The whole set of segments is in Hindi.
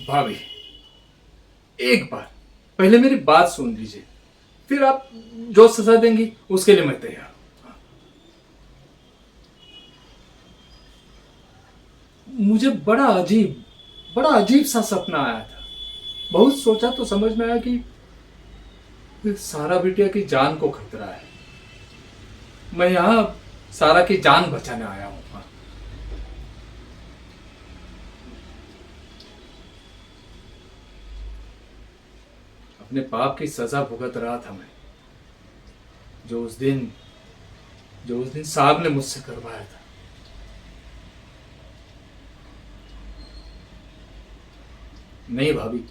भाभी, एक बार पहले मेरी बात सुन लीजिए, फिर आप जो सजा देंगी उसके लिए मैं तैयार हूं। मुझे बड़ा अजीब सा सपना आया था। बहुत सोचा तो समझ में आया कि सारा बिटिया की जान को खतरा है। मैं यहाँ सारा की जान बचाने आया हूँ। अपने पाप की सजा भुगत रहा था मैं, जो उस दिन साहब ने मुझसे करवाया था। नहीं भाभी,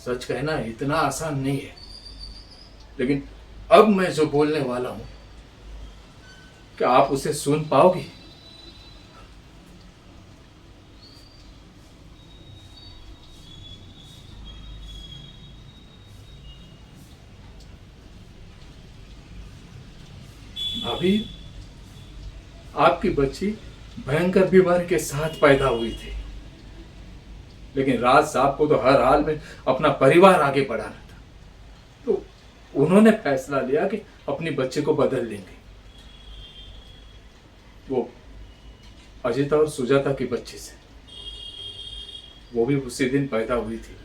सच कहना इतना आसान नहीं है। लेकिन अब मैं जो बोलने वाला हूं, क्या आप उसे सुन पाओगी? भाभी, आपकी बच्ची भयंकर बीमारी के साथ पैदा हुई थी, लेकिन राज साहब को तो हर हाल में अपना परिवार आगे बढ़ाना था। तो उन्होंने फैसला लिया कि अपनी बच्ची को बदल लेंगे। वो अजिता और सुजाता की बच्ची से, वो भी उसी दिन पैदा हुई थी।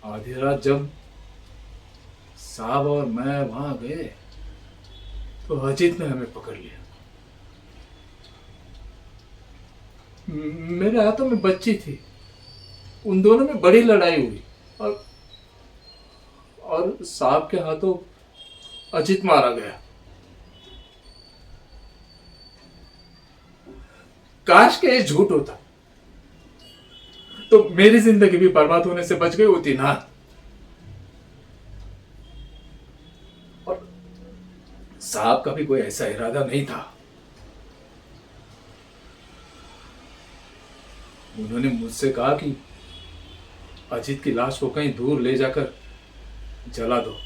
आधी रात जब साहब और मैं वहां गए तो अजीत ने हमें पकड़ लिया। मेरे हाथों में बच्ची थी। उन दोनों में बड़ी लड़ाई हुई और साहब के हाथों अजीत मारा गया। काश के ये झूठ होता तो मेरी जिंदगी भी बर्बाद होने से बच गई होती ना। और साहब का भी कोई ऐसा इरादा नहीं था। उन्होंने मुझसे कहा कि अजीत की लाश को कहीं दूर ले जाकर जला दो।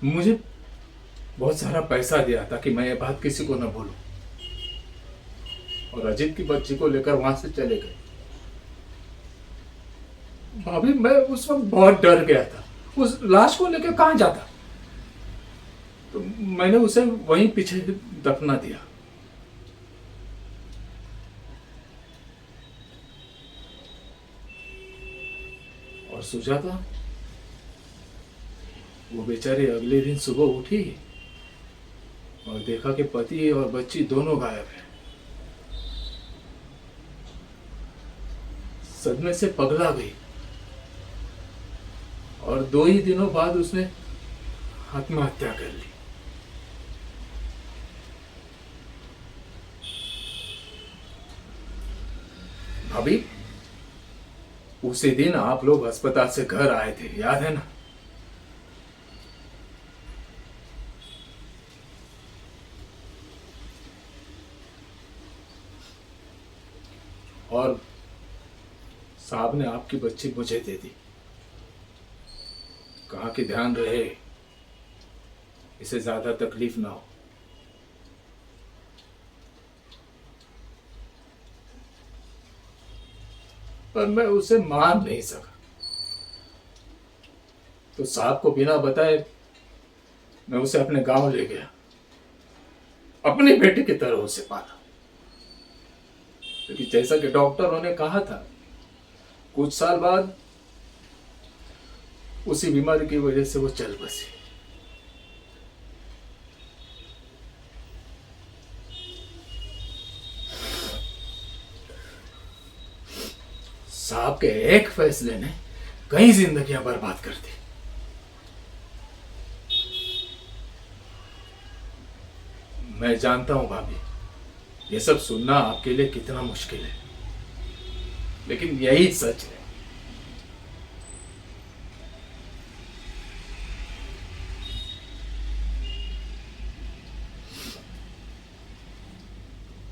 मुझे बहुत सारा पैसा दिया ताकि मैं ये बात किसी को न बोलूं, और अजीत की बच्ची को लेकर वहां से चले गए। भाभी, मैं उस वक्त बहुत डर गया था। उस लाश को लेकर कहां जाता? तो मैंने उसे वहीं पीछे दफना दिया। और सुजाता, वो बेचारी अगले दिन सुबह उठी और देखा कि पति और बच्ची दोनों गायब है। सदमे से पगला गई और 2 ही दिनों बाद उसने आत्महत्या कर ली। भाभी, उसी दिन आप लोग अस्पताल से घर आए थे, याद है ना? और साहब ने आपकी बच्ची मुझे दे दी। कहा कि ध्यान रहे, इसे ज्यादा तकलीफ ना हो। पर मैं उसे मान नहीं सका, तो साहब को बिना बताए मैं उसे अपने गांव ले गया। अपने बेटे की तरह उसे पाला। क्योंकि जैसा कि डॉक्टरों ने कहा था, कुछ साल बाद उसी बीमारी की वजह से वो चल बसी। साहब के एक फैसले ने कई जिंदगियां बर्बाद कर दी। मैं जानता हूं भाभी, ये सब सुनना आपके लिए कितना मुश्किल है, लेकिन यही सच है।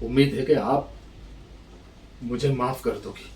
उम्मीद है कि आप मुझे माफ कर दोगी।